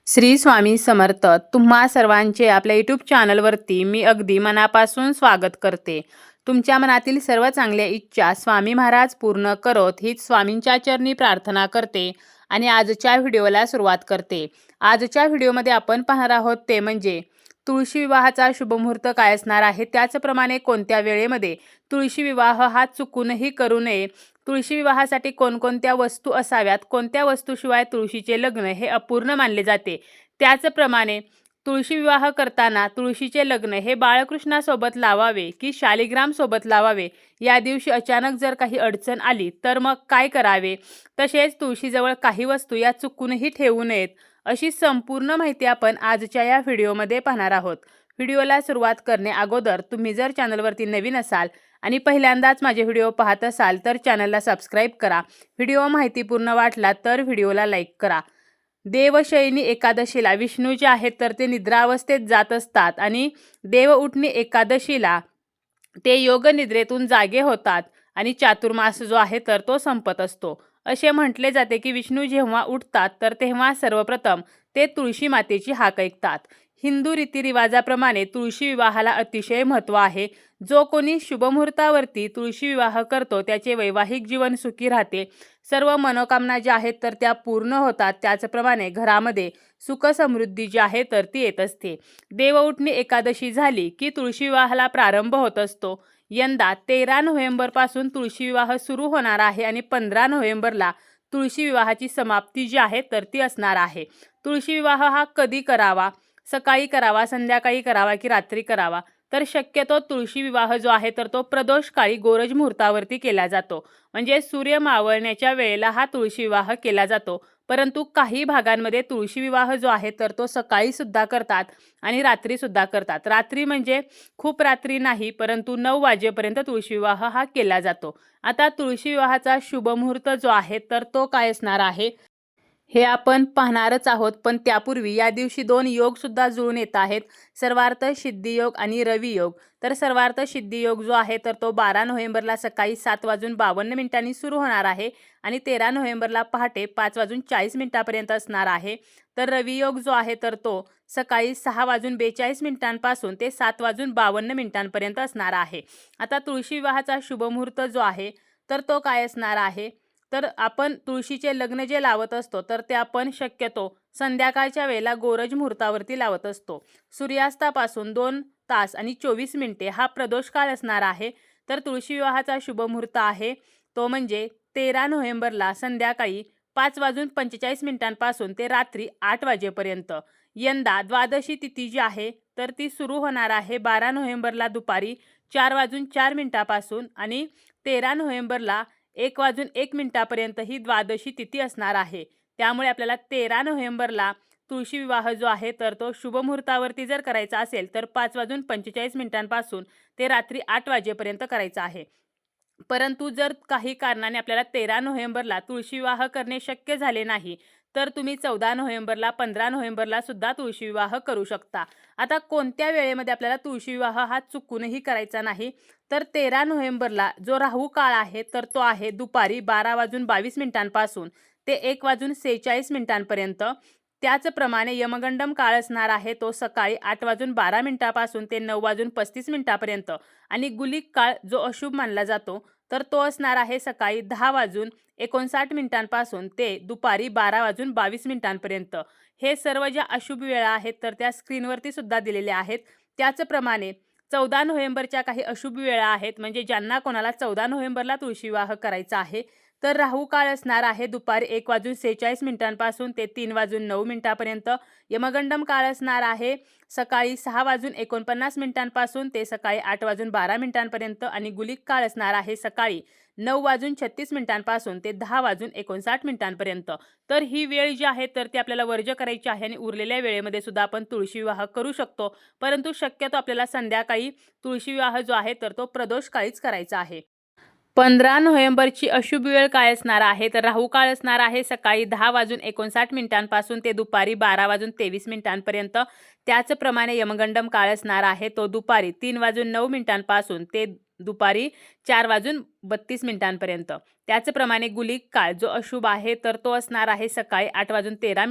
श्री स्वामी समर्थ. तुम्हा सर्वांचे आपल्या यूट्यूब चॅनलवरती मी अगदी मनापासून स्वागत करते. तुमच्या मनातील सर्व चांगल्या इच्छा स्वामी महाराज पूर्ण करोत हीच स्वामींच्या चरणी प्रार्थना करते आणि आजच्या व्हिडिओला सुरुवात करते. आजच्या व्हिडिओमध्ये आपण पाहणार आहोत ते म्हणजे तुळशी विवाहाचा शुभमुहूर्त काय असणार आहे, त्याचप्रमाणे कोणत्या वेळेमध्ये तुळशी विवाह हा चुकूनही करू नये, तुळशी विवाहासाठी कोणकोणत्या वस्तू असाव्यात, कोणत्या वस्तूशिवाय तुळशीचे लग्न हे अपूर्ण मानले जाते, त्याचप्रमाणे तुळशी विवाह करताना तुळशीचे लग्न हे बाळकृष्णासोबत लावावे की शालिग्रामसोबत लावावे, या दिवशी अचानक जर काही अडचण आली तर मग काय करावे, तसेच तुळशीजवळ काही वस्तू या चुकूनही ठेवू नयेत, अशी संपूर्ण माहिती आपण आजच्या या व्हिडिओमध्ये पाहणार आहोत. व्हिडिओला सुरुवात करणे अगोदर तुम्ही जर चॅनलवरती नवीन असाल आणि पहिल्यांदाच माझे व्हिडिओ पाहत असाल तर चॅनलला सबस्क्राईब करा. व्हिडिओ माहितीपूर्ण वाटला तर व्हिडिओला लाईक करा. देवशयनी एकादशीला विष्णू जे आहेत तर ते निद्रावस्थेत जात असतात आणि देव उठणी एकादशीला ते योग निद्रेतून जागे होतात आणि चातुर्मास जो आहे तर तो संपत असतो. असे म्हटले जाते की विष्णू जेव्हा उठतात तर तेव्हा सर्वप्रथम ते तुळशी मातेची हाक ऐकतात. हिंदू रीतिरिवाजाप्रमाणे तुळशी विवाहाला अतिशय महत्त्व आहे. जो कोणी शुभमुहूर्तावरती तुळशी विवाह करतो त्याचे वैवाहिक जीवन सुखी राहते, सर्व मनोकामना ज्या आहेत तर त्या पूर्ण होतात, त्याचप्रमाणे घरामध्ये सुख समृद्धी जी आहे तर ती येत असते. देवउठणी एकादशी झाली की तुळशी विवाहाला प्रारंभ होत असतो. यंदा 13 नोव्हेंबरपासून तुळशी विवाह सुरू होणार आहे आणि 15 नोव्हेंबरला तुळशी विवाहाची समाप्ती जी आहे तर ती असणार आहे. तुळशी विवाह हा कधी करावा, सकाळी करावा, संध्याकाळी करावा की रात्री करावा, तर शक्यतो तुळशी विवाह जो आहे तर तो प्रदोषकाळी गोरज मुहूर्तावरती केला जातो, म्हणजे सूर्य मावळण्याच्या वेळेला हा तुळशी विवाह केला जातो. परंतु काही भागांमध्ये तुळशी विवाह जो आहे तर तो सकाळी सुद्धा करतात आणि रात्री सुद्धा करतात. रात्री म्हणजे खूप रात्री नाही, परंतु 9 वाजेपर्यंत तुळशी विवाह हा केला जातो. आता तुळशी विवाहाचा शुभमुहूर्त जो आहे तर तो काय असणार आहे हे आपण पाहणारच आहोत. पण त्यापूर्वी या दिवशी 2 योग सुद्धा जुळून येत आहेत, सर्वार्थ सिद्धियोग आणि रवी योग. तर सर्वार्थ सिद्धियोग जो आहे तर तो 12 नोव्हेंबरला सकाळी 7:52 सुरू होणार आहे आणि 13 नोव्हेंबरला पहाटे 5:40 असणार आहे. तर रवी योग जो आहे तर तो सकाळी 6:42 ते 7:52 असणार आहे. आता तुळशी विवाहाचा शुभमुहूर्त जो आहे तर तो काय असणार आहे, तर आपण तुळशीचे लग्न जे लावत असतो तर ते आपण शक्यतो संध्याकाळच्या वेळेला गोरज मुहूर्तावरती लावत असतो. सूर्यास्तापासून 2 तास आणि 24 मिनिटे हा प्रदोष काळ असणार आहे. तर तुळशी विवाहाचा शुभमुहूर्त आहे तो म्हणजे 13 नोव्हेंबरला संध्याकाळी 5:45 ते रात्री 8 वाजेपर्यंत. यंदा द्वादशी तिथी जी आहे तर ती सुरू होणार आहे 12 नोव्हेंबरला दुपारी 4:04 आणि 13 नोव्हेंबरला 1:01 ही द्वादशी तिथी असणार आहे. त्यामुळे आपल्याला 13 नोव्हेंबरला तुळशी विवाह जो आहे तर तो शुभमुहूर्तावरती जर करायचा असेल तर 5:45 ते रात्री 8 वाजेपर्यंत करायचा आहे. परंतु जर काही कारणाने आपल्याला 13 नोव्हेंबरला तुळशी विवाह करणे शक्य झाले नाही तर तुम्ही 14 नोव्हेंबरला 15 नोव्हेंबरला सुद्धा तुळशी विवाह करू शकता. आता कोणत्या वेळेमध्ये आपल्याला तुळशी विवाह हा चुकूनही करायचा नाही, तर 13 नोव्हेंबरला जो राहू काळ आहे तर तो आहे दुपारी 12:22 ते 1:46 त्याचप्रमाणे यमगंडम काळ असणार आहे तो सकाळी 8:12 ते 9:35 आणि गुलिक काळ जो अशुभ मानला जातो तर तो असणार आहे सकाळी 10:59 ते दुपारी 12:22. हे सर्व ज्या अशुभ वेळा आहेत तर त्या स्क्रीनवरती सुद्धा दिलेल्या आहेत. त्याचप्रमाणे 14 नोव्हेंबरच्या काही अशुभ वेळा आहेत, म्हणजे ज्यांना कोणाला 14 नोव्हेंबरला तुळशी विवाह करायचा आहे तर राहू काळ असणार आहे दुपारी 1:46 ते 3:09 यमगंडम काळ असणार आहे सकाळी 6:49 ते सकाळी 8:12 आणि गुलिक काळ असणार आहे सकाळी 9:36 ते 10:59. तर ही वेळ जी आहे तर ती आपल्याला वर्ज्य करायची आहे आणि उरलेल्या वेळेमध्ये सुद्धा आपण तुळशी विवाह करू शकतो. परंतु शक्यतो आपल्याला संध्याकाळी तुळशी विवाह जो आहे तर तो प्रदोषकाळीच करायचा आहे. 15 नोव्हेंबरची अशुभ वेळ काय असणार आहे, तर राहू काळ असणार आहे सकाळी 10:59 ते दुपारी 12:23 त्याचप्रमाणे यमगंडम काळ असणार आहे तो दुपारी 3:09 ते दुपारी 4:32 त्याचप्रमाणे गुलिक काळ जो अशुभ आहे तर तो असणार आहे सकाळी 8:13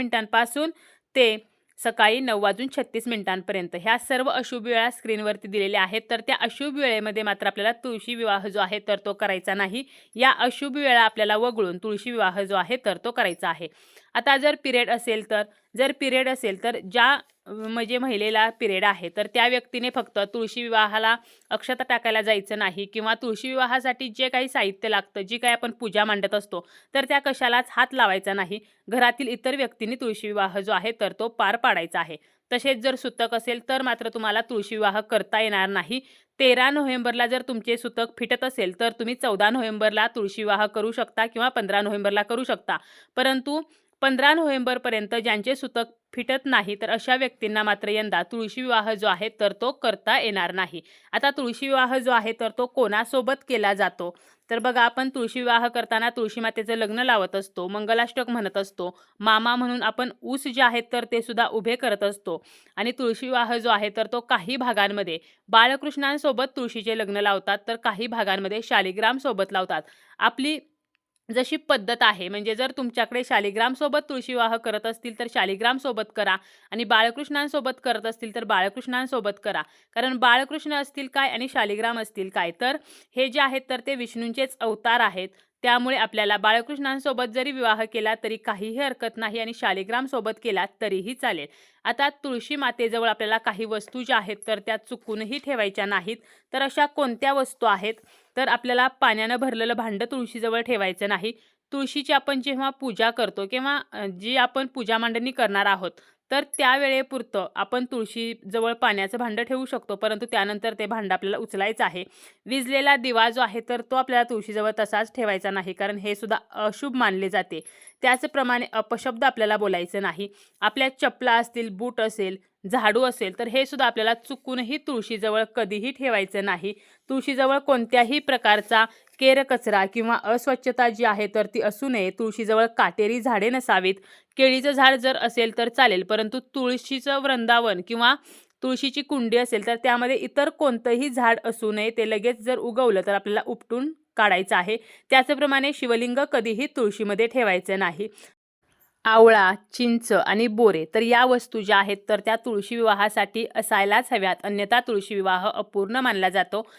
ते सकाळी 9:36 ह्या सर्व अशुभ वेळा स्क्रीनवरती दिलेल्या आहेत. तर त्या अशुभ वेळेमध्ये मात्र आपल्याला तुळशी विवाह जो आहे तर तो करायचा नाही. या अशुभ वेळा आपल्याला वगळून तुळशी विवाह जो आहे तर तो करायचा आहे. आता जर पिरियड असेल तर ज्या म्हणजे महिलेला पिरियड आहे तर त्या व्यक्तीने फक्त तुळशी विवाहाला अक्षता टाकायला जायचं नाही किंवा तुळशी विवाहासाठी जे काही साहित्य लागतं, जी काही आपण पूजा मांडत असतो, तर त्या कशालाच हात लावायचा नाही. घरातील इतर व्यक्तींनी तुळशी विवाह जो आहे तर तो पार पाडायचा आहे. तसेच जर सुतक असेल तर मात्र तुम्हाला तुळशी विवाह करता येणार नाही. 13 नोव्हेंबरला जर तुमचे सुतक फिटत असेल तर तुम्ही 14 नोव्हेंबरला तुळशी विवाह करू शकता किंवा 15 नोव्हेंबरला करू शकता. परंतु 15 नोव्हेंबरपर्यंत ज्यांचे सुतक फिटत नाही तर अशा व्यक्तींना मात्र यंदा तुळशी विवाह जो आहे तर तो करता येणार नाही. आता तुळशी विवाह जो आहे तर तो कोणासोबत केला जातो? तर बघा, आपण तुळशी विवाह करताना तुळशी मातेचं लग्न लावत असतो, मंगलाष्टक म्हणत असतो, मामा म्हणून आपण ऊस जे आहेत तर ते सुद्धा उभे करत असतो आणि तुळशी विवाह जो आहे तर तो काही भागांमध्ये बाळकृष्णांसोबत तुळशीचे लग्न लावतात, तर काही भागांमध्ये शालिग्रामसोबत लावतात. आपली जशी पद्धत आहे, म्हणजे जर तुमच्याकडे शालिग्रामसोबत तुळशी विवाह करत असतील तर शालिग्रामसोबत करा आणि बाळकृष्णांसोबत करत असतील तर बाळकृष्णांसोबत करा. कारण बाळकृष्ण असतील काय आणि शालिग्राम असतील काय, तर हे जे आहेत तर ते विष्णूंचेच अवतार आहेत. त्यामुळे आपल्याला बाळकृष्णांसोबत जरी विवाह केला तरी काहीही हरकत नाही आणि शालिग्रामसोबत केला तरीही चालेल. आता तुळशी मातेजवळ आपल्याला काही वस्तू ज्या आहेत तर त्या चुकूनही ठेवायच्या नाहीत. तर अशा कोणत्या वस्तू आहेत? तर आपल्याला पाण्यानं भरलेलं भांडं तुळशीजवळ ठेवायचं नाही. तुळशीची आपण जेव्हा पूजा करतो किंवा जी आपण पूजा मांडणी करणार आहोत, तर त्यावेळेपुरतं आपण तुळशीजवळ पाण्याचं भांडं ठेवू शकतो, परंतु त्यानंतर ते भांडं आपल्याला उचलायचं आहे. विजलेला दिवा जो आहे तर तो आपल्याला तुळशीजवळ तसाच ठेवायचा नाही, कारण हे सुद्धा अशुभ मानले जाते. त्याचप्रमाणे अपशब्द आपल्याला बोलायचं नाही. आपल्या चपला असतील, बूट असेल, झाडू असेल, तर हे सुद्धा आपल्याला चुकूनही तुळशीजवळ कधीही ठेवायचं नाही. तुळशीजवळ कोणत्याही प्रकारचा केरकचरा किंवा अस्वच्छता जी आहे तर ती असू नये. तुळशीजवळ काटेरी झाडे नसावीत. केळीचं झाड जर असेल तर चालेल, परंतु तुळशीचं वृंदावन किंवा तुळशीची कुंडी असेल तर त्यामध्ये इतर कोणतंही झाड असू नये. ते लगेच जर उगवलं तर आपल्याला उपटून काढायचं आहे. त्याचप्रमाणे शिवलिंग कधीही तुळशीमध्ये ठेवायचं नाही. आवळा, चिंच आणि बोरे, तर या वस्तू ज्या आहेत तर त्या तुळशी विवाहासाठी असायलाच हव्यात, अन्यथा तुळशी विवाह अपूर्ण मानला जातो.